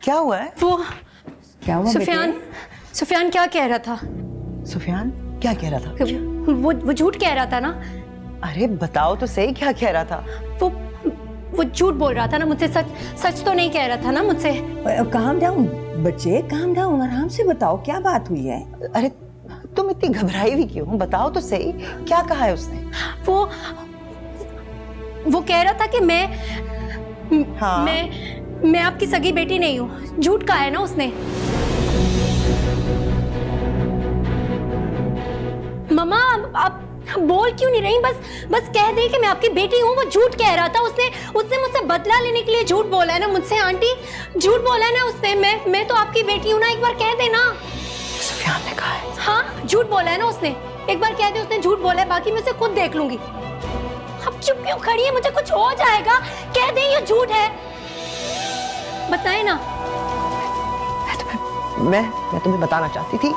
क्या हुआ है? वो क्या हुआ सुफियान क्या कह रहा था? सुफियान क्या कह रहा था? वो झूठ कह रहा था ना। अरे बताओ तो सही, क्या कह रहा था? वो झूठ बोल रहा था ना मुझसे, सच तो नहीं कह रहा था ना मुझसे। काम डाउन बच्चे, काम डाउन, आराम से बताओ क्या बात हुई है। अरे तुम इतनी घबराई हुई क्यों? बताओ तो सही, क्या कहा है उसने? वो कह रहा था कि हाँ? मैं आपकी सगी बेटी नहीं हूँ। झूठ कहा है ना उसने। मम्मा आप बोल क्यों नहीं रही? बस कह दे कि मैं आपकी बेटी हूँ। वो झूठ कह रहा था। उसने मुझसे बदला लेने के लिए झूठ बोला है ना मुझसे। आंटी झूठ बोला है ना उसने। मैं तो आपकी बेटी हूँ ना, एक बार कह देना। सुफियान ने कहा है? हाँ झूठ बोला है ना उसने। एक बार कह दे उसने झूठ बोला है, बाकी मैं उसे खुद देख लूंगी। अब चुप क्यों खड़ी है? मुझे कुछ हो जाएगा। कह दे ये झूठ है, बताए ना। मैं तुम्हें बताना चाहती थी।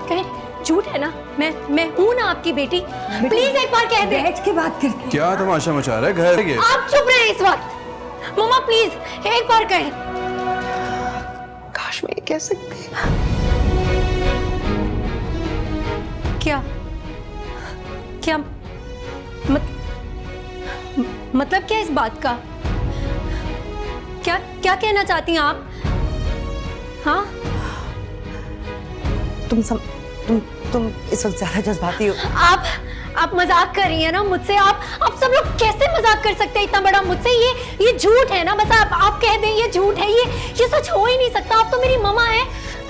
कहे झूठ है ना। मैं हूं ना आपकी बेटी। प्लीज एक बार कह दे। बैठ के बात करते। क्या तमाशा मचा रहा है घर के? आप चुप रहे इस वक्त। मम्मा प्लीज एक बार कहे। काश मैं ये कह सकती। क्या मतलब क्या इस बात का? क्या कहना चाहती हैं आप? हाँ तुम इस वक्त ज्यादा जज्बाती हो। आप मजाक कर रही हैं ना मुझसे। आप सब लोग कैसे मजाक कर सकते हैं इतना बड़ा मुझसे? ये झूठ है ना। बस आप कह दें ये झूठ है। ये सच हो ही नहीं सकता। आप तो मेरी मम्मा है।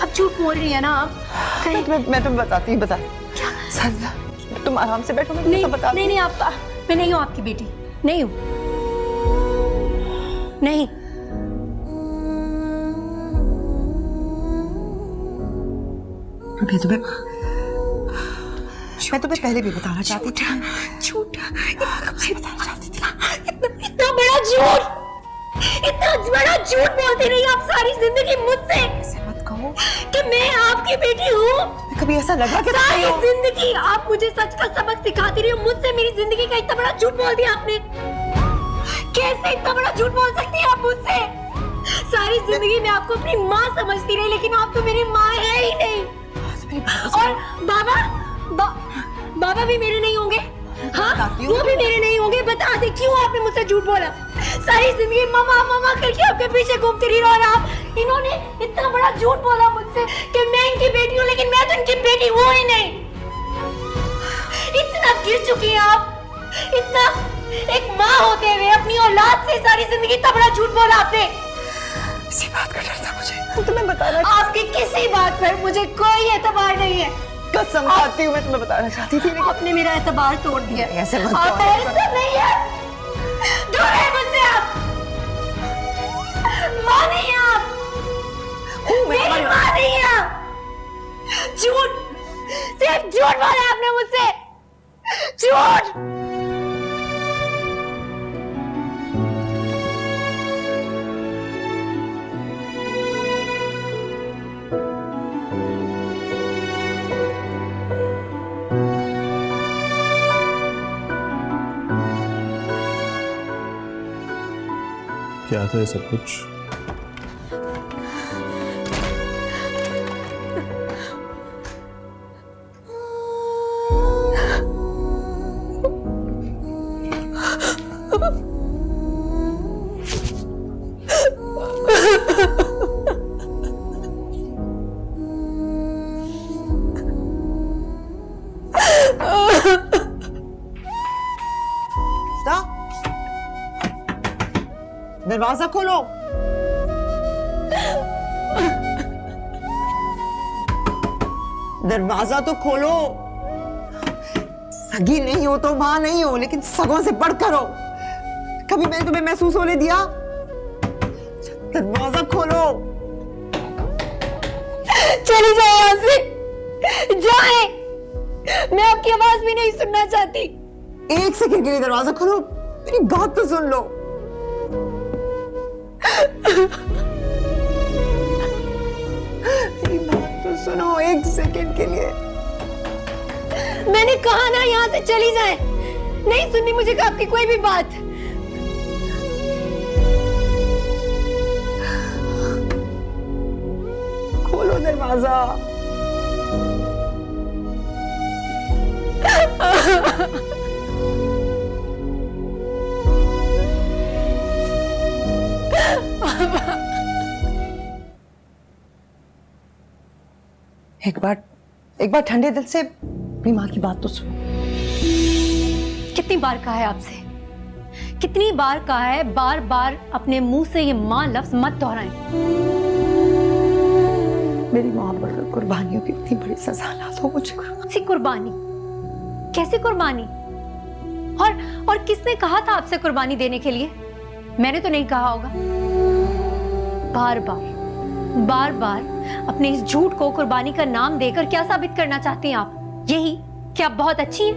आप झूठ बोल रही है ना आप। मैं तुम्हें बताती बता। तुम आराम से बैठो, मैं तुम्हें बता। नहीं आप, मैं नहीं हूँ आपकी बेटी। नहीं हूँ, नहीं। मैं तुम्हें पहले भी बताना चाहती थी। झूठ बताना चाहती थी। इतना बड़ा झूठ, इतना बड़ा झूठ बोलती रही आप सारी जिंदगी मुझसे। ऐसे मत कहो कि मैं आपकी बेटी हूँ। कभी ऐसा लगा कि सारी जिंदगी आप मुझे सच का सबक सिखाती रही हो। मुझसे मेरी जिंदगी का इतना बड़ा झूठ बोल दिया आपने। कैसे इतना बड़ा झूठ बोल सकती है आप मुझसे? सारी जिंदगी मैं आपको अपनी माँ समझती रही, लेकिन आप तो मेरी माँ है ही नहीं। और बाबा भी मेरे नहीं होंगे। हाँ वो भी मेरे नहीं होंगे। बता दे क्यों आपने मुझसे झूठ बोला? सारी जिंदगी मामा करके आपके पीछे घूमती रही और आप इन्होंने इतना बड़ा झूठ बोला मुझसे कि मैं इनकी बेटी हूँ, लेकिन मैं तो इनकी बेटी हूँ ही नहीं। इतना गिर चुकी हैं आप। इतना एक माँ होते हुए अपनी औलाद से सारी जिंदगी इतना बड़ा झूठ बोला आपने। इसी बात का डर था मुझे। तुम्हें बताना। आपकी किसी बात पर मुझे कोई एतबार नहीं है। कसम खाती हूँ, मैं तुम्हें बताना चाहती थी। आपने मेरा एतबार तोड़ दिया। ऐसे मत आप ऐसा नहीं है। दूर है मुझसे आप। माँ नहीं है आप। मेरी माँ नहीं है आप। झूठ, सिर्फ झूठ बोला आपने मुझसे। झूठ। क्या था ये सब कुछ? दरवाजा खोलो। दरवाजा तो खोलो। सगी नहीं हो तो मां नहीं हो, लेकिन सगों से बढ़कर हो। कभी मैंने तुम्हें महसूस होने दिया? दरवाजा खोलो। चली जाए यहाँ से, जाए। मैं आपकी आवाज भी नहीं सुनना चाहती। एक सेकंड के लिए दरवाजा खोलो, मेरी बात तो सुन लो। मेरी बात तो सुनो एक सेकंड के लिए। मैंने कहा ना यहाँ से चली जाए। नहीं सुननी मुझे आपकी कोई भी बात। माजा। एक बार ठंडे दिल से अपनी माँ की बात तो सुनो। कितनी बार कहा है आपसे, कितनी बार कहा है, बार बार अपने मुंह से ये माँ लफ्ज मत दोहराएं। मेरी माँ पर कुर्बानियों की इतनी बड़ी सजा ना दो मुझे। सी कुर्बानी? कैसी कुर्बानी? और किसने कहा था आपसे कुर्बानी देने के लिए? मैंने तो नहीं कहा होगा। बार बार अपने इस झूठ को कुर्बानी का नाम देकर क्या साबित करना चाहती हैं आप? यही कि आप बहुत अच्छी हैं?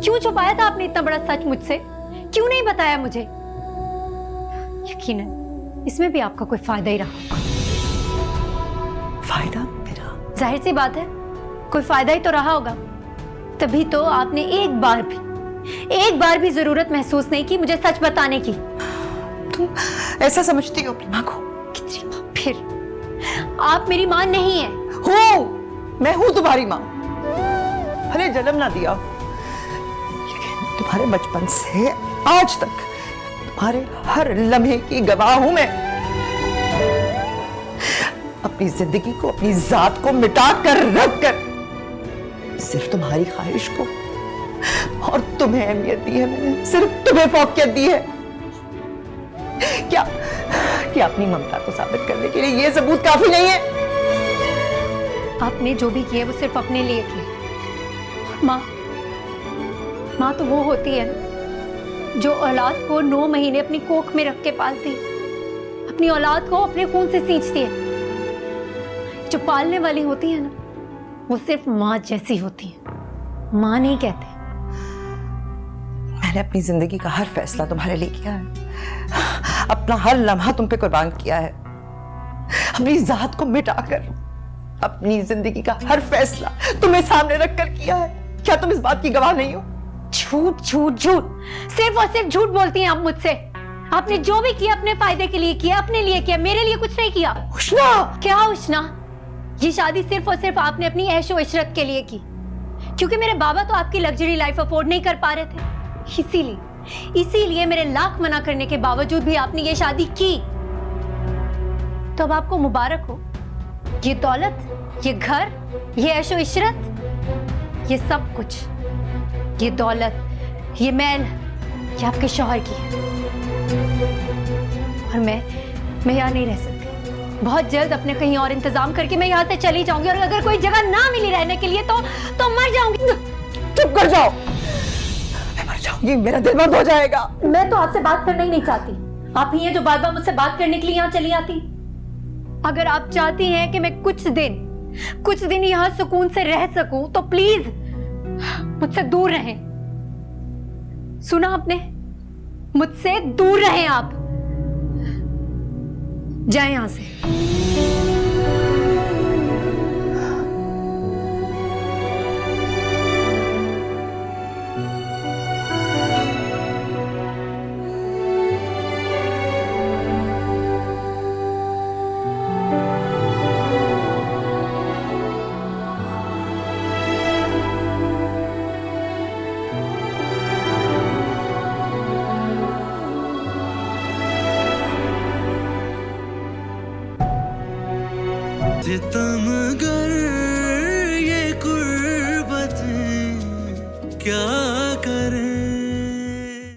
क्यों छुपाया था आपने इतना बड़ा सच मुझसे? क्यों नहीं बताया मुझे? यकीनन इसमें भी आपका कोई फायदा ही रहा होगा। फायदा मेरा? जाहिर सी बात है, कोई फायदा ही तो रहा होगा। तभी तो आपने एक बार भी जरूरत महसूस नहीं की मुझे सच बताने की। तुम ऐसा समझती हो अपनी माँ को? कितनी माँ? फिर आप मेरी माँ नहीं है। हो, मैं हूं तुम्हारी माँ। भले जन्म ना दिया, लेकिन तुम्हारे बचपन से आज तक तुम्हारे हर लम्हे की गवाह हूं मैं। अपनी जिंदगी को, अपनी जात को मिटा कर रख कर सिर्फ तुम्हारी ख्वाहिश को और तुम्हें अहमियत दी है मैंने, सिर्फ तुम्हें फौकियत दी है। क्या अपनी ममता को साबित करने के लिए ये सबूत काफी नहीं है? आपने जो भी किया वो सिर्फ अपने लिए किया। माँ तो वो होती है ना जो औलाद को 9 महीने अपनी कोख में रख के पालती है, अपनी औलाद को अपने खून से सींचती है। जो पालने वाली होती है ना, वो सिर्फ माँ जैसी होती है। माँ नहीं कहते। मैंने अपनी जिंदगी का हर फैसला तुम्हारे लिए किया है, अपना हर लम्हा तुम पे कुर्बान किया है, अपनी जात को मिटाकर अपनी जिंदगी का हर फैसला तुम्हें सामने रखकर किया है। क्या तुम इस बात की गवाह नहीं हो? झूठ झूठ झूठ, सिर्फ और सिर्फ झूठ बोलती हैं आप मुझसे। आपने जो भी किया अपने फायदे के लिए किया, अपने लिए किया, मेरे लिए कुछ नहीं किया। उष्णा! क्या उष्णा? ये शादी सिर्फ और सिर्फ आपने अपनी ऐशो इशरत के लिए की, क्योंकि मेरे बाबा तो आपकी लग्जरी लाइफ अफोर्ड नहीं कर पा रहे थे। इसीलिए मेरे लाख मना करने के बावजूद भी आपने ये शादी की। तो अब आपको मुबारक हो। ये दौलत, ये घर, ये ऐशो इशरत, ये सब कुछ, ये दौलत, ये मैल, ये आपके शौहर की है। और मैं यहाँ नहीं रह सकती। बहुत जल्द अपने कहीं और इंतजाम करके मैं यहाँ से चली जाऊंगी, और अगर कोई जगह ना मिली रहने के लिए तो मर जाऊंगी। चुप कर जाओ, मैं मर जाऊंगी, मेरा दिल बंद हो जाएगा। मैं तो आपसे बात करना ही नहीं चाहती। आप ही हैं जो बार बार मुझसे बात करने के लिए यहाँ चली आती। अगर आप चाहती हैं कि मैं कुछ दिन यहाँ सुकून से रह सकूं, तो प्लीज मुझसे दूर रहें। सुना आपने? मुझसे दूर रहें आप। जाएं यहां से। सितमगर ये कुर्बत क्या करे।